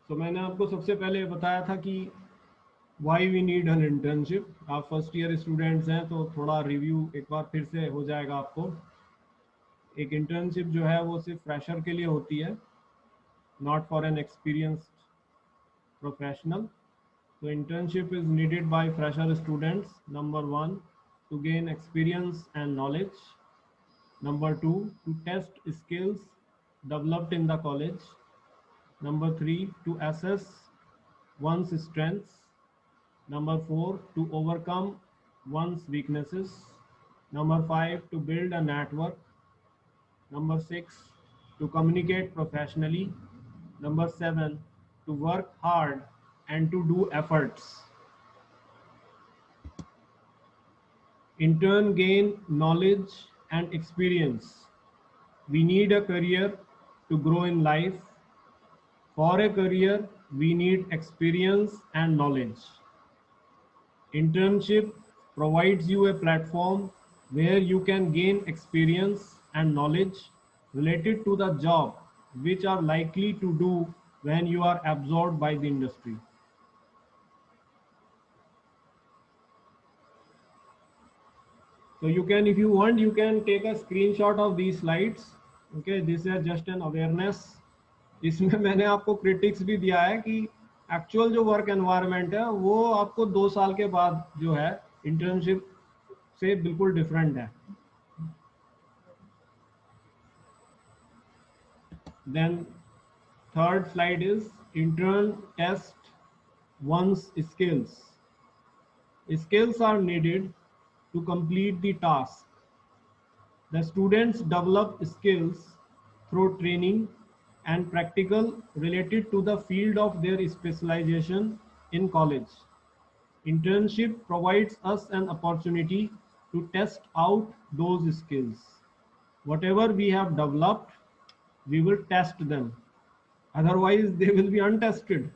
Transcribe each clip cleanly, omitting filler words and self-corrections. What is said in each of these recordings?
तो मैंने आपको सबसे पहले बताया था कि why we need an internship. आप फर्स्ट ईयर स्टूडेंट्स हैं तो थोड़ा रिव्यू एक बार फिर से हो जाएगा आपको। एक इंटर्नशिप जो है वो सिर्फ फ्रेशर के लिए होती है, not for an experienced professional. So internship is needed by fresher students. Number one, to gain experience and knowledge. Number two, to test skills developed in the college. Number three, to assess one's strengths. Number four, to overcome one's weaknesses. Number five, to build a network. Number six, to communicate professionally. Number seven, to work hard and to do efforts. In turn, gain knowledge and experience. We need a career to grow in life. For a career, we need experience and knowledge. Internship provides you a platform where you can gain experience and knowledge related to the job which are likely to do when you are absorbed by the industry. So you can, if you want, you can take a screenshot of these slides. Okay, this is just an awareness. इसमें मैंने आपको critics भी दिया है कि actual जो work environment है वो आपको 2 साल के बाद जो है इंटर्नशिप से बिल्कुल डिफरेंट है. Then third slide is intern test one's skills. Skills are needed to complete the task. The students develop skills through training and practical related to the field of their specialization in college. Internship provides us an opportunity to test out those skills. Whatever we have developed, we will test them. Otherwise, they will be untested.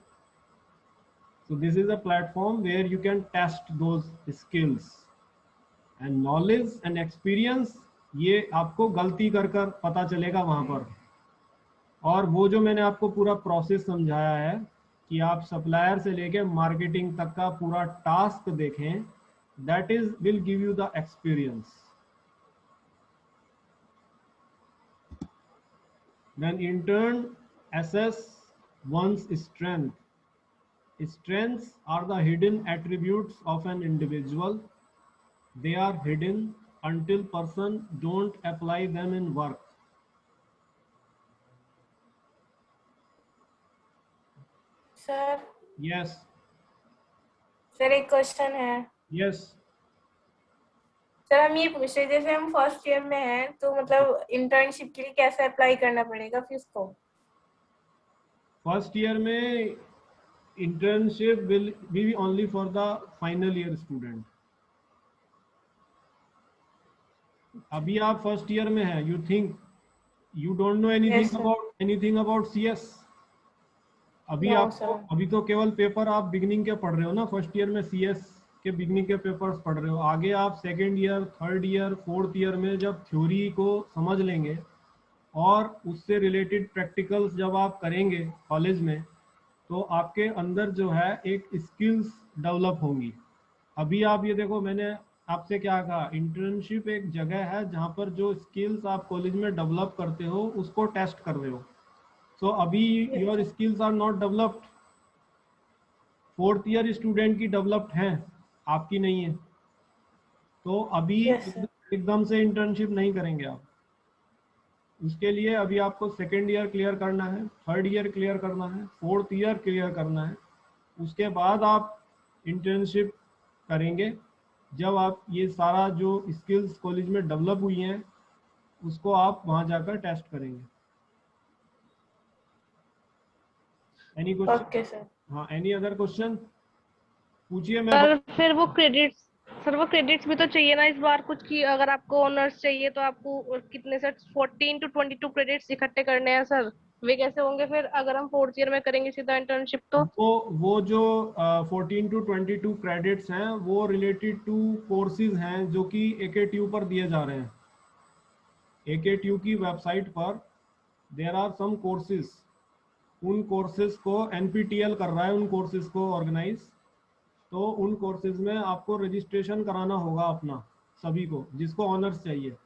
So this is a platform where you can test those skills. And knowledge and experience, ये आपको गलती कर कर पता चलेगा वहां पर. और वो जो मैंने आपको पूरा प्रोसेस समझाया है कि आप सप्लायर से लेके मार्केटिंग तक का पूरा टास्क देखें, that is will give you the experience. Then intern assess one's strength. Strengths are the hidden attributes of an individual. They are hidden until person don't apply them in work. Sir Yes. Sir एक question है. Yes. Sir हम ये पूछ रहे थे, जैसे हम first year में हैं तो मतलब इंटर्नशिप के लिए कैसे अप्लाई करना पड़ेगा फिर उसको? फर्स्ट ईयर में internship will be only for the final year student. अभी आप फर्स्ट ईयर में हैं, you think you don't know Yes, sir. anything about CS. अभी No, आपको sir. अभी तो केवल पेपर आप बिगनिंग के पढ़ रहे हो ना, फर्स्ट ईयर में CS के बिगनिंग के पेपर्स पढ़ रहे हो. आगे आप second year, third year, fourth year में जब थ्योरी को समझ लेंगे और उससे रिलेटेड प्रैक्टिकल्स जब आप करेंगे कॉलेज में, तो आपके अंदर जो है एक स्किल्स डेवलप होंगी. अभी आप ये देखो, मैंने आपसे क्या कहा, इंटर्नशिप एक जगह है जहाँ पर जो स्किल्स आप कॉलेज में डेवलप करते हो उसको टेस्ट कर रहे हो. सो अभी your skills are not developed. Fourth year student की डेवलप्ड हैं, आपकी नहीं है. तो अभी Yes, sir. एकदम से इंटर्नशिप नहीं करेंगे आप. उसके लिए अभी आपको सेकेंड ईयर क्लियर करना है, थर्ड ईयर क्लियर करना है, फोर्थ ईयर क्लियर करना है. उसके बाद आप इंटर्नशिप करेंगे. जब आप ये सारा जो स्किल्स कॉलेज में डेवलप हुई हैं उसको आप वहां जाकर टेस्ट करेंगे. Any question? Okay, sir. हाँ, एनी अदर क्वेश्चन पूछिए. मैं सर फिर वो क्रेडिट्स भी तो चाहिए ना इस बार कुछ, की अगर आपको ऑनर्स चाहिए तो आपको कितने से 14 to 22 क्रेडिट्स इकट्ठे करने हैं सर. वे कैसे होंगे फिर अगर हम फोर्थ ईयर में करेंगे सीधा इंटर्नशिप तो? वो जो 14 to 22 क्रेडिट्स हैं वो रिलेटेड टू कोर्सेज हैं जो कि AKTU पर दिए जा रहे हैं. AKTU की वेबसाइट पर देयर आर सम कोर्सेज उन कोर्सेज को NPTEL कर रहा है, उन कोर्सेज को ऑर्गेनाइज। तो उन कोर्सेज में आपको रजिस्ट्रेशन कराना होगा अपना, सभी को जिसको ऑनर्स चाहिए।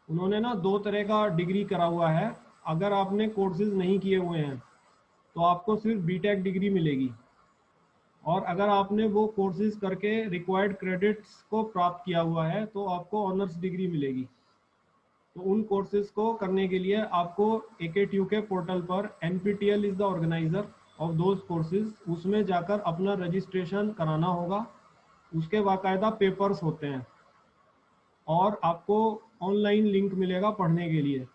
उन्होंने ना 2 तरह का डिग्री करा हुआ है। अगर आपने कोर्सेज नहीं किए हुए हैं तो आपको सिर्फ बीटेक डिग्री मिलेगी, और अगर आपने वो कोर्सेज करके रिक्वायर्ड क्रेडिट्स को प्राप्त किया हुआ है तो आपको ऑनर्स डिग्री मिलेगी। तो उन कोर्सेज को करने के लिए आपको AKTU के पोर्टल पर NPTEL is the organiser of those courses, उसमें जाकर अपना रजिस्ट्रेशन कराना होगा। उसके बाकायदा पेपर्स होते हैं और आपको ऑनलाइन लिंक मिलेगा पढ़ने के लिए।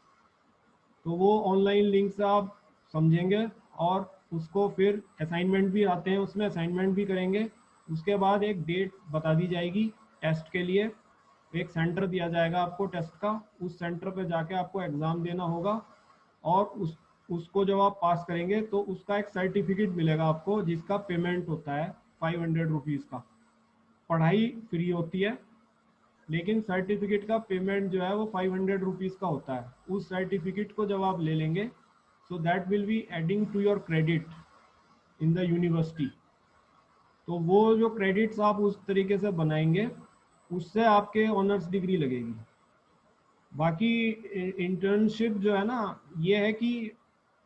तो वो ऑनलाइन लिंक से आप समझेंगे और उसको फिर असाइनमेंट भी आते हैं, उसमें असाइनमेंट भी करेंगे। उसके बाद एक डेट बता दी जाएगी टेस्ट के लिए, एक सेंटर दिया जाएगा आपको टेस्ट का, उस सेंटर पे जाके आपको एग्ज़ाम देना होगा। और उसको जब आप पास करेंगे तो उसका एक सर्टिफिकेट मिलेगा आपको, जिसका पेमेंट होता है 500 रुपीज़ का। पढ़ाई फ्री होती है, लेकिन सर्टिफिकेट का पेमेंट जो है वो 500 रुपीज़ का होता है। उस सर्टिफिकेट को जब आप ले लेंगे so that will be adding to your credit in the university. तो वो जो क्रेडिट्स आप उस तरीके से बनाएंगे उससे आपके ऑनर्स डिग्री लगेगी। बाकी इंटर्नशिप जो है ना, ये है कि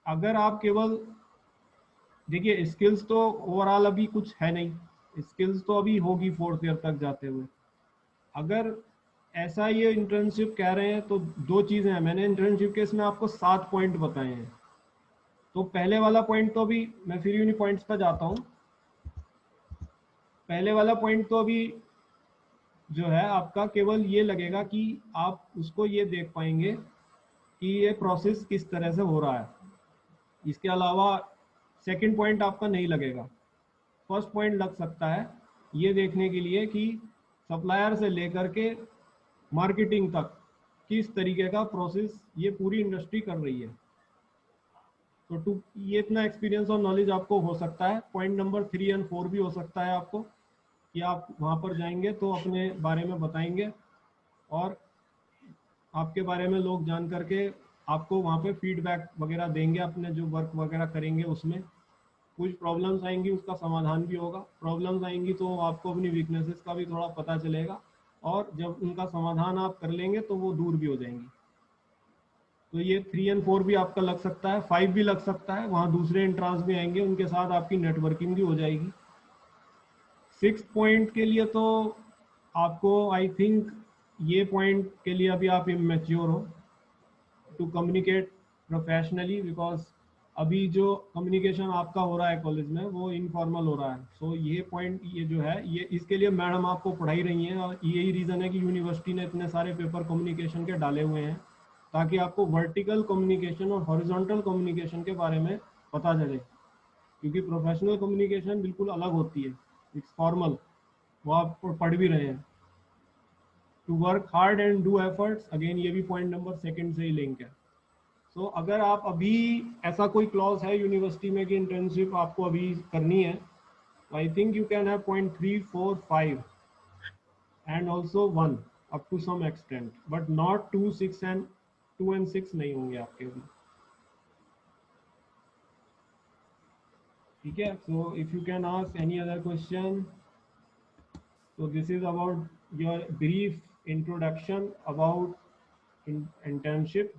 अगर आप केवल देखिए, स्किल्स तो ओवरऑल अभी कुछ है नहीं, स्किल्स तो अभी होगी 4th ईयर तक जाते हुए। अगर ऐसा ये इंटर्नशिप कह रहे हैं तो 2 चीज़ें हैं। मैंने इंटर्नशिप के इसमें आपको 7 पॉइंट बताए हैं। तो पहले वाला पॉइंट तो अभी मैं फिर उन्हीं पॉइंट्स पर जाता हूँ। पहले वाला पॉइंट तो अभी जो है आपका केवल ये लगेगा कि आप उसको ये देख पाएंगे कि ये प्रोसेस किस तरह से हो रहा है। इसके अलावा सेकंड पॉइंट आपका नहीं लगेगा। फर्स्ट पॉइंट लग सकता है ये देखने के लिए कि सप्लायर से लेकर के मार्केटिंग तक किस तरीके का प्रोसेस ये पूरी इंडस्ट्री कर रही है। तो ये इतना एक्सपीरियंस और नॉलेज आपको हो सकता है। पॉइंट नंबर 3 और 4 भी हो सकता है आपको कि आप वहाँ पर जाएंगे तो अपने बारे में बताएंगे और आपके बारे में लोग जान करके आपको वहाँ पे फीडबैक वगैरह देंगे, अपने जो वर्क वगैरह करेंगे उसमें। कुछ प्रॉब्लम्स आएंगी उसका समाधान भी होगा। प्रॉब्लम्स आएंगी तो आपको अपनी वीकनेसेस का भी थोड़ा पता चलेगा, और जब उनका समाधान आप कर लेंगे तो वो दूर भी हो जाएंगी। तो ये 3 और 4 भी आपका लग सकता है, 5 भी लग सकता है। वहाँ दूसरे एंट्रांस भी आएंगे, उनके साथ आपकी नेटवर्किंग भी हो जाएगी। 6 पॉइंट के लिए तो आपको आई थिंक ये पॉइंट के लिए अभी आप इमेच्योर हो टू कम्युनिकेट प्रोफेशनली, बिकॉज अभी जो कम्युनिकेशन आपका हो रहा है कॉलेज में वो इनफॉर्मल हो रहा है। सो ये पॉइंट ये जो है ये इसके लिए मैडम आपको पढ़ाई रही हैं, और यही रीज़न है कि यूनिवर्सिटी ने इतने सारे पेपर कम्युनिकेशन के डाले हुए हैं ताकि आपको वर्टिकल कम्युनिकेशन और हॉरिजॉन्टल कम्युनिकेशन के बारे में पता चले। क्योंकि प्रोफेशनल कम्युनिकेशन बिल्कुल अलग होती है, इट्स फॉर्मल, वो आप पढ़ भी रहे हैं। To work hard and do efforts, again ये भी पॉइंट नंबर 2 से ही लिंक है। सो अगर आप अभी ऐसा कोई क्लॉज है यूनिवर्सिटी में कि इंटर्नशिप आपको अभी करनी है, तो I think you can have point 3, 4, 5 and also 1 up to some extent, but not 2, 6 and 2 and 6 नहीं होंगे आपके अभी। ठीक है, so if you can ask any other question. So this is about your brief introduction about internship।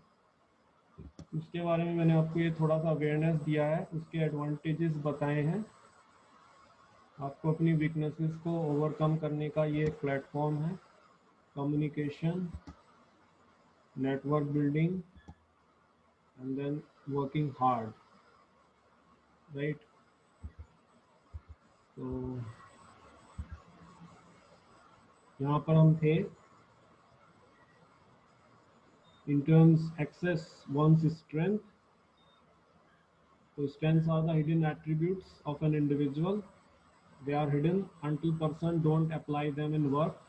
उसके बारे में मैंने आपको ये थोड़ा सा अवेयरनेस दिया है, उसके एडवांटेजेस बताए हैं। आपको अपनी वीकनेसेस को ओवरकम करने का ये एक प्लेटफॉर्म है। Communication, network building and then working hard, right. तो यहाँ पर हम थे, interns access one's strength. So strengths are the hidden attributes of an individual. They are hidden until person don't apply them in work.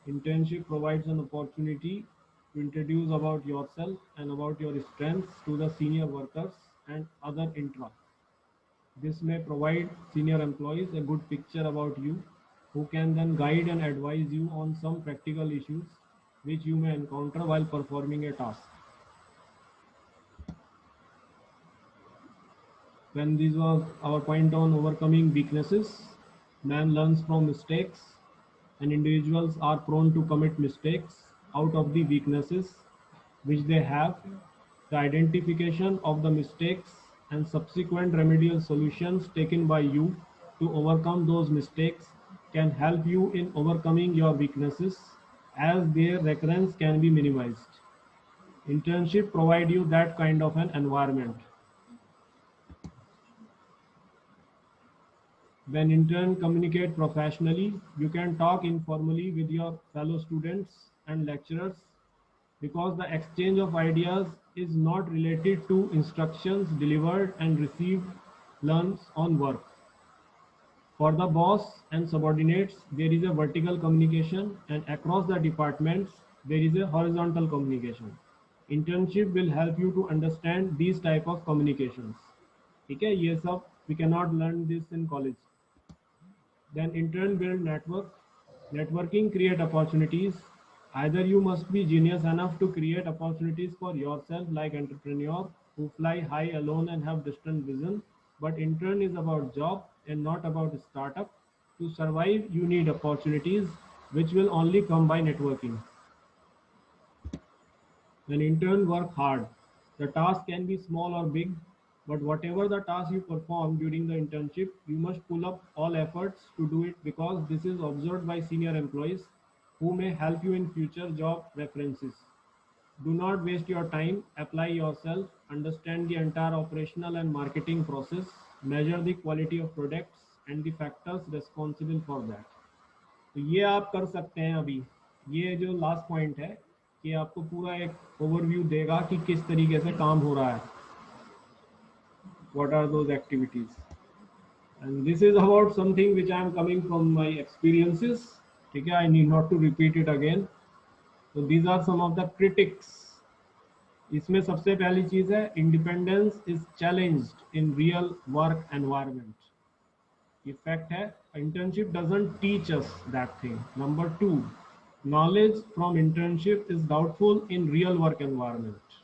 Internship provides an opportunity to introduce about yourself and about your strengths to the senior workers and other intra. This may provide senior employees a good picture about you, who can then guide and advise you on some practical issues which you may encounter while performing a task. when this was our point on overcoming weaknesses. Man learns from mistakes, and individuals are prone to commit mistakes out of the weaknesses which they have. The identification of the mistakes and subsequent remedial solutions taken by you to overcome those mistakes can help you in overcoming your weaknesses, as their recurrence can be minimized. Internship provide you that kind of an environment. When interns communicate professionally, you can talk informally with your fellow students and lecturers, because the exchange of ideas is not related to instructions delivered and received learns on work. For the boss and subordinates, there is a vertical communication, and across the departments, there is a horizontal communication. Internship will help you to understand these type of communications. ठीक है, ये सब we cannot learn this in college. Then intern build network. Networking create opportunities. Either you must be genius enough to create opportunities for yourself, like entrepreneur who fly high alone and have distant vision. But intern is about job and not about startup. To survive, you need opportunities, which will only come by networking. When intern work hard, the task can be small or big, but whatever the task you perform during the internship, you must pull up all efforts to do it, because this is observed by senior employees who may help you in future job references. Do not waste your time, apply yourself, understand the entire operational and marketing process, measure the quality of products and the factors responsible for that. तो ये आप कर सकते हैं अभी। ये जो last point है कि आपको पूरा एक ओवरव्यू देगा कि किस तरीके से काम हो रहा है, what are those activities, and this is about something which I am coming from my experiences. ठीक है, I need not to repeat it again. So these are some of the critics. इसमें सबसे पहली चीज है, independence is challenged in real work environment. Effect है, internship doesn't teach us that thing. Number 2, knowledge from internship is doubtful in real work environment.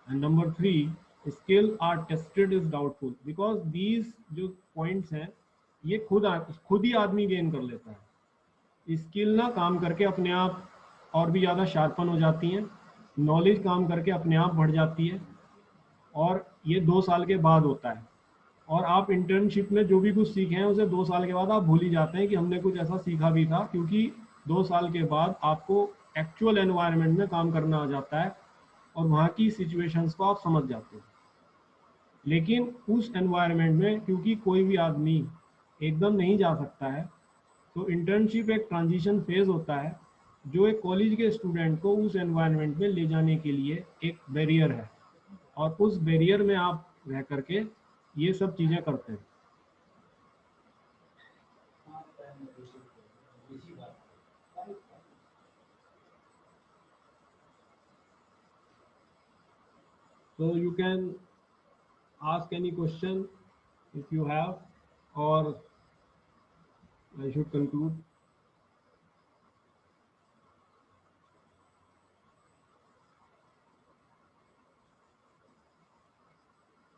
And number 3, skill are tested is doubtful, because these जो points हैं ये खुद ही आदमी gain कर लेता है. Skill ना काम करके अपने आप और भी ज़्यादा शार्पन हो जाती हैं, नॉलेज काम करके अपने आप बढ़ जाती है, और ये 2 साल के बाद होता है. और आप इंटर्नशिप में जो भी कुछ सीखे हैं उसे 2 साल के बाद आप भूल ही जाते हैं कि हमने कुछ ऐसा सीखा भी था, क्योंकि 2 साल के बाद आपको एक्चुअल एनवायरनमेंट में काम करना आ जाता है और वहाँ की सिचुएशंस को आप समझ जाते हैं. लेकिन उस एनवायरनमेंट में क्योंकि कोई भी आदमी एकदम नहीं जा सकता है, तो इंटर्नशिप एक ट्रांजिशन फेज होता है जो एक कॉलेज के स्टूडेंट को उस एनवायरनमेंट में ले जाने के लिए एक बैरियर है, और उस बैरियर में आप रह करके ये सब चीजें करते हैं. So you can ask any question if you have, or I should conclude.